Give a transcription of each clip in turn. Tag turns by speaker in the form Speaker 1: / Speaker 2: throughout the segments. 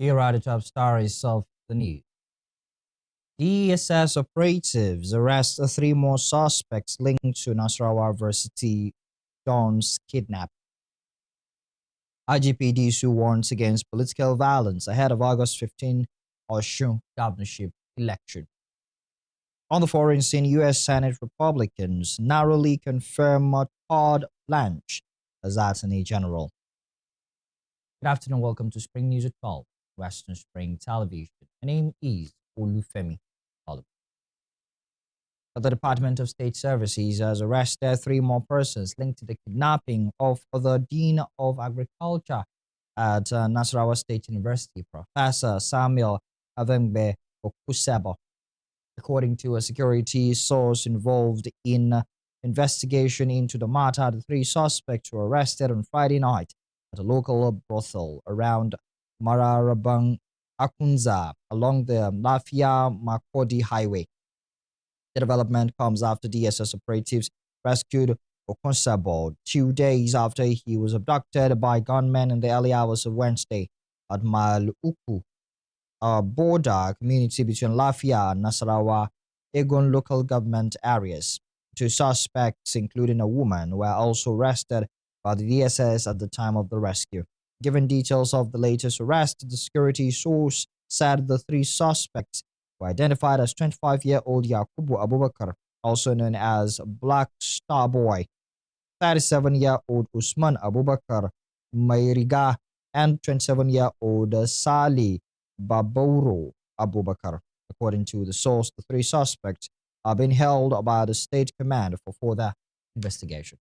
Speaker 1: Here are the top stories of the news. DSS operatives arrest three more suspects linked to Nasarawa Varsity Don's kidnap. IGPD warns against political violence ahead of August 15 Osun governorship election. On the foreign scene, U.S. Senate Republicans narrowly confirm Todd Blanche as Attorney General. Good afternoon, welcome to Spring News at 12, Western Spring Television. My name is Olufemi. The Department of State Services has arrested three more persons linked to the kidnapping of the Dean of Agriculture at Nasarawa State University, Professor Samuel Avengbe Okusebo. According to a security source involved in investigation into the matter, the three suspects were arrested on Friday night at a local brothel around Mararabang Akunza along the Lafia Makodi Highway. The development comes after DSS operatives rescued Okusebo 2 days after he was abducted by gunmen in the early hours of Wednesday at Maluku, a border community between Lafia and Nasarawa Egon local government areas. Two suspects, including a woman, were also arrested by the DSS at the time of the rescue. Given details of the latest arrest, the security source said the three suspects were identified as 25-year-old Yakubu Abubakar, also known as Black Star Boy, 37-year-old Usman Abubakar Mairiga, and 27-year-old Sali Babauro Abubakar. According to the source, the three suspects are being held by the state command for further investigation.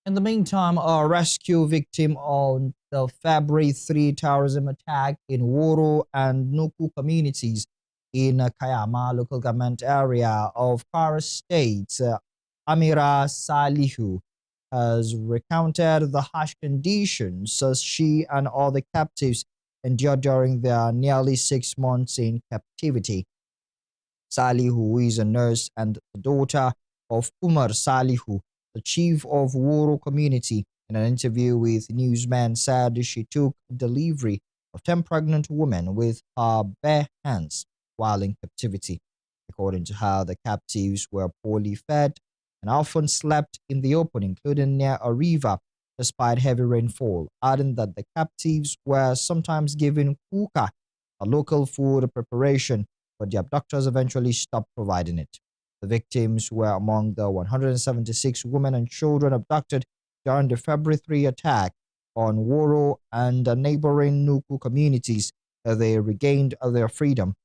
Speaker 1: In the meantime, a rescue victim of the February 3 terrorism attack in Woro and Nuku communities in Kayama local government area of Kwara State, Amira Salihu, has recounted the harsh conditions she and other captives endured during their nearly 6 months in captivity. Salihu, who is a nurse and the daughter of Umar Salihu, the chief of Woro community, in an interview with newsmen, said she took delivery of 10 pregnant women with her bare hands while in captivity. According to her, the captives were poorly fed and often slept in the open, including near a river, despite heavy rainfall, adding that the captives were sometimes given kuka, a local food preparation, but the abductors eventually stopped providing it. The victims were among the 176 women and children abducted during the February 3 attack on Woro and the neighboring Nuku communities. They regained their freedom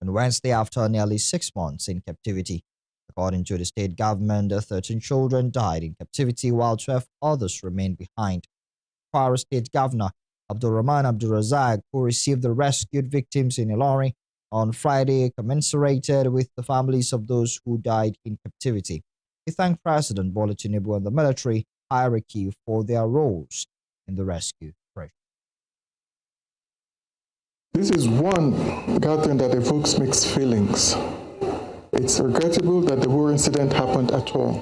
Speaker 1: on Wednesday after nearly 6 months in captivity. According to the state government, 13 children died in captivity while 12 others remained behind. Kwara State Governor Abdulrahman Abdulrazak, who received the rescued victims in Ilori on Friday, commiserated with the families of those who died in captivity. He thanked President Bola Tinubu and the military hierarchy for their roles in the rescue operation.
Speaker 2: This is one gathering that evokes mixed feelings. It's regrettable that the war incident happened at all,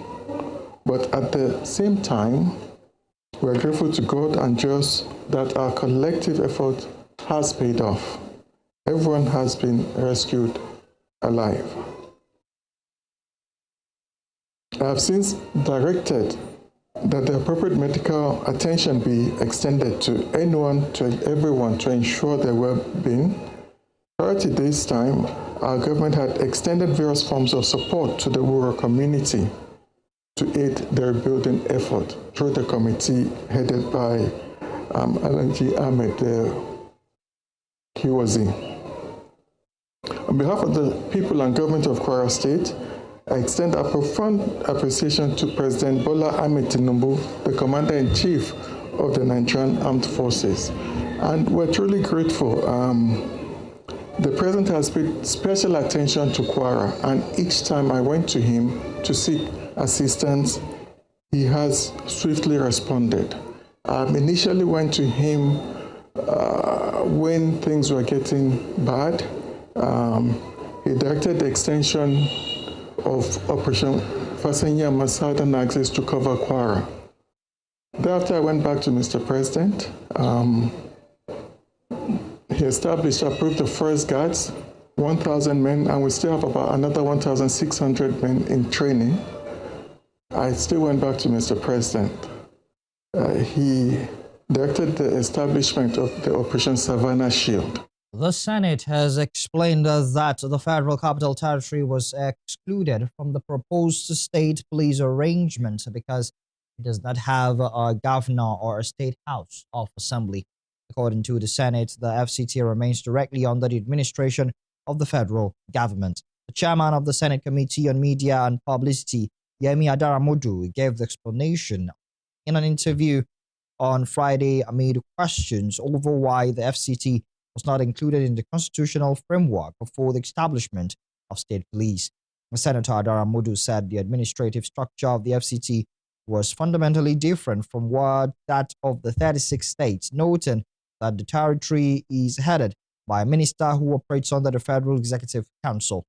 Speaker 2: but at the same time, we're grateful to God and just that our collective effort has paid off. Everyone has been rescued alive. I have since directed that the appropriate medical attention be extended to everyone to ensure their well-being. Prior to this time, our government had extended various forms of support to the Woro community to aid their rebuilding effort through the committee headed by Alanji Ahmed Kiwazi. On behalf of the people and government of Kwara State, I extend a profound appreciation to President Bola Ahmed Tinubu, the Commander-in-Chief of the Nigerian Armed Forces. And we're truly grateful. The President has paid special attention to Kwara, and each time I went to him to seek assistance, he has swiftly responded. Initially went to him when things were getting bad. He directed the extension of Operation Fasenya Southern Access to cover Kwara. Thereafter, I went back to Mr. President. he established, approved the first guards, 1,000 men, and we still have about another 1,600 men in training. I still went back to Mr. President. He directed the establishment of the Operation Savannah Shield.
Speaker 1: The Senate has explained that the Federal Capital Territory was excluded from the proposed state police arrangement because it does not have a governor or a state house of assembly. According to the Senate, the FCT remains directly under the administration of the federal government. The chairman of the Senate Committee on Media and Publicity, Yemi Adaramodu, gave the explanation in an interview on Friday amid questions over why the FCT was not included in the constitutional framework for the establishment of state police. Senator Adaramodu said the administrative structure of the FCT was fundamentally different from that of the 36 states, noting that the territory is headed by a minister who operates under the Federal Executive Council.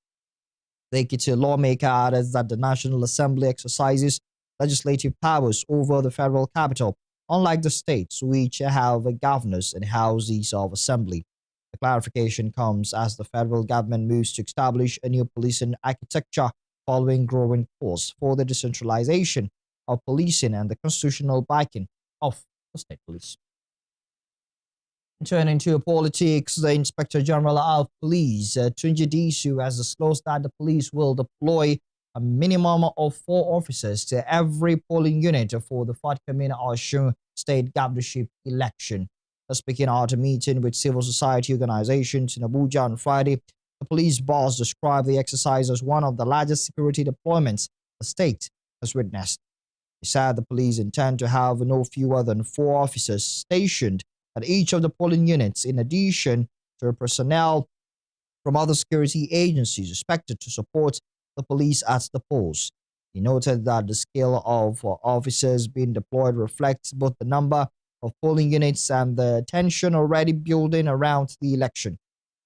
Speaker 1: The Ekiti lawmaker added that the National Assembly exercises legislative powers over the federal capital, unlike the states, which have governors and houses of assembly. The clarification comes as the federal government moves to establish a new policing architecture following growing calls for the decentralization of policing and the constitutional backing of the state police. Turning to politics, the Inspector General of Police, Tunji Disu, has disclosed that the police will deploy a minimum of 4 officers to every polling unit for the forthcoming Osun State governorship election. Speaking at a meeting with civil society organizations in Abuja on Friday, the police boss described the exercise as one of the largest security deployments the state has witnessed. He said the police intend to have no fewer than 4 officers stationed at each of the polling units, in addition to personnel from other security agencies expected to support the police at the polls. He noted that the scale of officers being deployed reflects both the number of polling units and the tension already building around the election.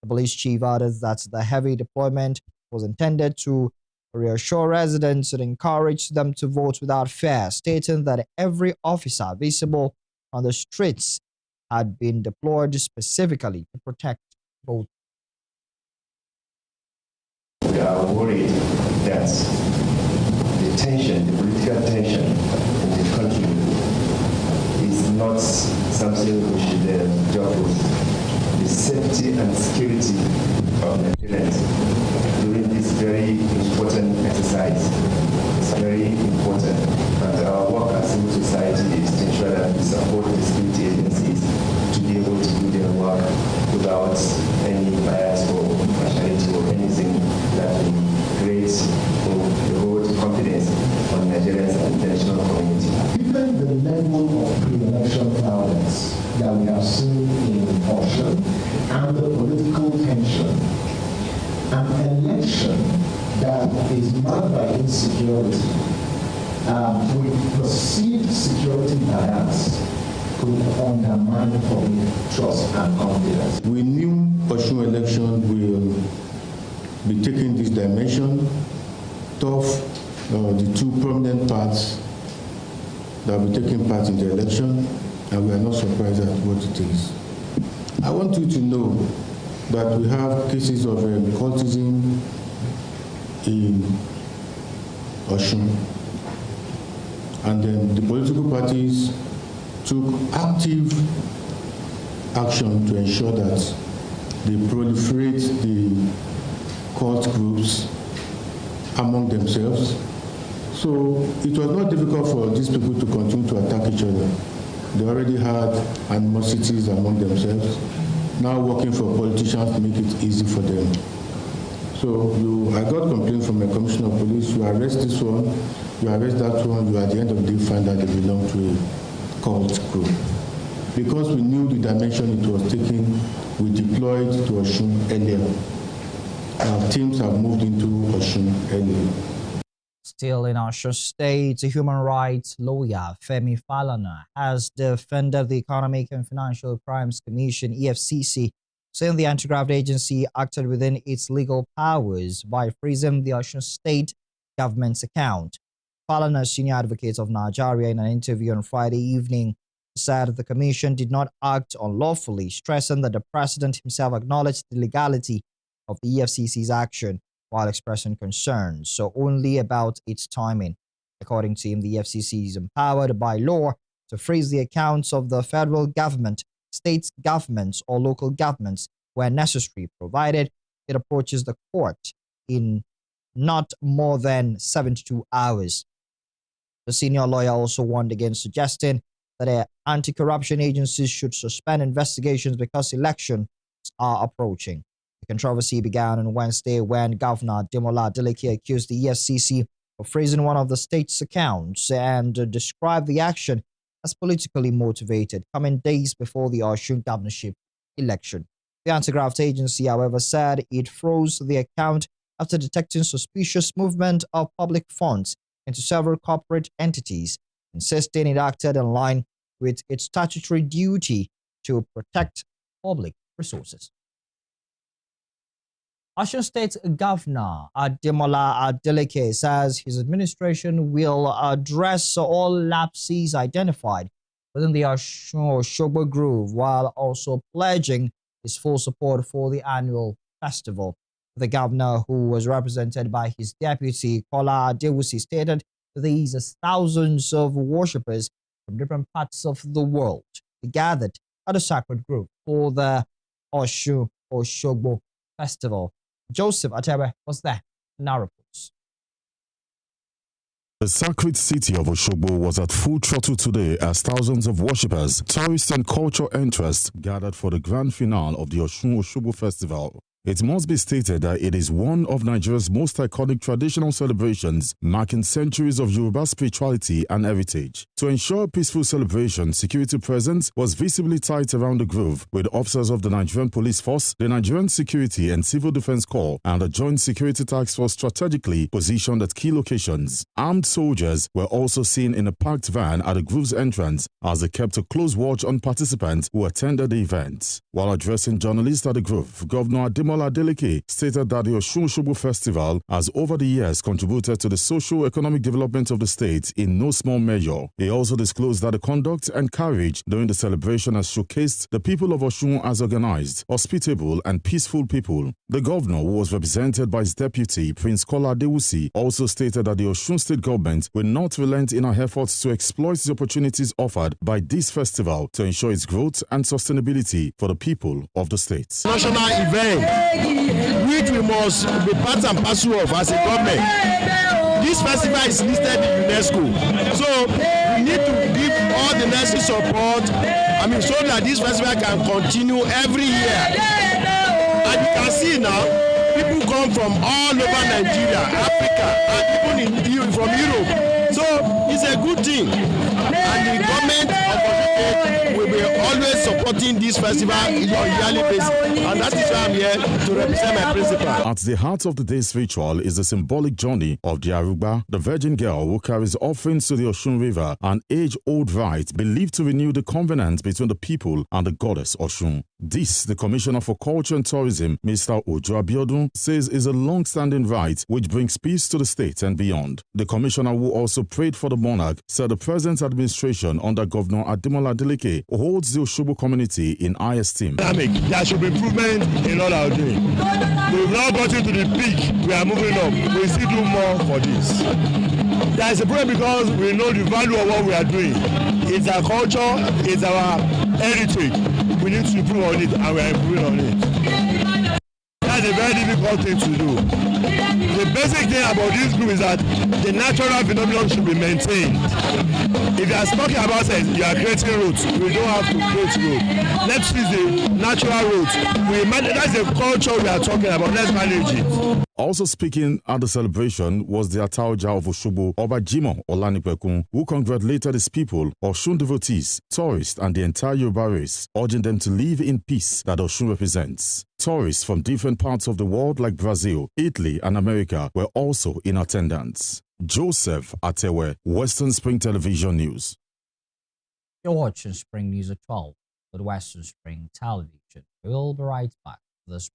Speaker 1: The police chief added that the heavy deployment was intended to reassure residents and encourage them to vote without fear, stating that every officer visible on the streets had been deployed specifically to protect voters.
Speaker 3: We are worried that the tension, the political tension in the country is not something we should joke with. The safety and security of Nigerians during this very important exercise is very important. And our work as civil society is to ensure that we support the security agencies to be able to do their work without any bias or partiality or anything that will create or erode confidence on Nigerians and international community.
Speaker 4: Given the level of pre-election violence that we have seen in Osun and the political tension, an election that is marked by insecurity with perceived security bias could undermine public trust and confidence.
Speaker 5: We knew Osun election will be taking this dimension. Tough, the 2 prominent parts that will be taking part in the election, and we are not surprised at what it is. I want you to know that we have cases of cultism in Osun, and then the political parties took active action to ensure that they proliferate the cult groups among themselves. So it was not difficult for these people to continue to attack each other. They already had animosities among themselves. Now working for politicians to make it easy for them. So I got complaints from a commissioner of police, you arrest this one, you arrest that one, you at the end of the day find that they belong to a cult group. Because we knew the dimension it was taking, we deployed to Osun earlier. Our teams have moved into Osun earlier.
Speaker 1: Still in Osun State, a human rights lawyer, Femi Falana, has defended the Economic and Financial Crimes Commission, EFCC, saying the anti-graft agency acted within its legal powers by freezing the Osun State government's account. Falana, senior advocate of Nigeria, in an interview on Friday evening, said the commission did not act unlawfully, stressing that the president himself acknowledged the legality of the EFCC's action while expressing concerns, so only about its timing. According to him, the EFCC is empowered by law to freeze the accounts of the federal government, state governments, or local governments where necessary, provided it approaches the court in not more than 72 hours. The senior lawyer also warned against suggesting that anti-corruption agencies should suspend investigations because elections are approaching. The controversy began on Wednesday when Governor Ademola Adeleke accused the EFCC of freezing one of the state's accounts and described the action as politically motivated, coming days before the Osun governorship election. The anti-graft agency, however, said it froze the account after detecting suspicious movement of public funds into several corporate entities, insisting it acted in line with its statutory duty to protect public resources. Osun State Governor Ademola Adeleke says his administration will address all lapses identified within the Osun Osogbo Grove while also pledging his full support for the annual festival. The governor, who was represented by his deputy, Kola Adewusi, stated these as thousands of worshippers from different parts of the world gathered at the sacred grove for the Osun Osogbo festival. Joseph Atebe was there. Now reports.
Speaker 6: The sacred city of Osogbo was at full throttle today as thousands of worshippers, tourists and cultural interests gathered for the grand finale of the Osun Osogbo festival. It must be stated that it is one of Nigeria's most iconic traditional celebrations, marking centuries of Yoruba spirituality and heritage. To ensure a peaceful celebration, security presence was visibly tight around the grove, with officers of the Nigerian Police Force, the Nigerian Security and Civil Defense Corps, and the Joint Security Task Force strategically positioned at key locations. Armed soldiers were also seen in a parked van at the grove's entrance as they kept a close watch on participants who attended the event. While addressing journalists at the grove, Governor Ademola Adeleke stated that the Osun Osogbo Festival has over the years contributed to the socio-economic development of the state in no small measure. He also disclosed that the conduct and carriage during the celebration has showcased the people of Osun as organized, hospitable and peaceful people. The governor, who was represented by his deputy, Prince Kola Adewusi, also stated that the Osun State government will not relent in our efforts to exploit the opportunities offered by this festival to ensure its growth and sustainability for the people of the state.
Speaker 7: National event which we must be part and parcel of as a government. This festival is listed in UNESCO, so we need to give all the necessary support, so that this festival can continue every year. And you can see now, people come from all over Nigeria, Africa, and even from Europe. So it's a good thing, and the government of Osun State will be always supporting this festival on a yearly basis, and that is why I'm here to represent my principal.
Speaker 6: At the heart of the day's ritual is the symbolic journey of the Aruba, the virgin girl who carries offerings to the Osun River, an age-old rite believed to renew the covenant between the people and the goddess Osun. This, the Commissioner for Culture and Tourism, Mr. Ojo Abiodun, says is a long-standing rite which brings peace to the state and beyond. The Commissioner, who also prayed for the monarch, said the present administration under Governor Ademola Adeleke holds the Osogbo community in high esteem.
Speaker 7: There should be improvement in all our doing. We've now gotten to the peak. We are moving up. We still do more for this. There is a problem because we know the value of what we are doing. It's our culture, it's our heritage. We need to improve on it, and we are improving on it. That's a very difficult thing to do. The basic thing about this group is that the natural phenomenon should be maintained. If you are talking about it, you are creating roads. We don't have to create roads. Let's use the natural roads. That's the culture we are talking about. Let's manage it.
Speaker 6: Also speaking at the celebration was the Ataoja of Osogbo, Oba Jimoh Olanipekun, who congratulated his people, Osun devotees, tourists, and the entire Yoruba race, urging them to live in peace that Osun represents. Tourists from different parts of the world like Brazil, Italy, and America were also in attendance. Joseph Atewe, Western Spring Television News.
Speaker 1: You're watching Spring News at 12 with Western Spring Television. We'll be right back. This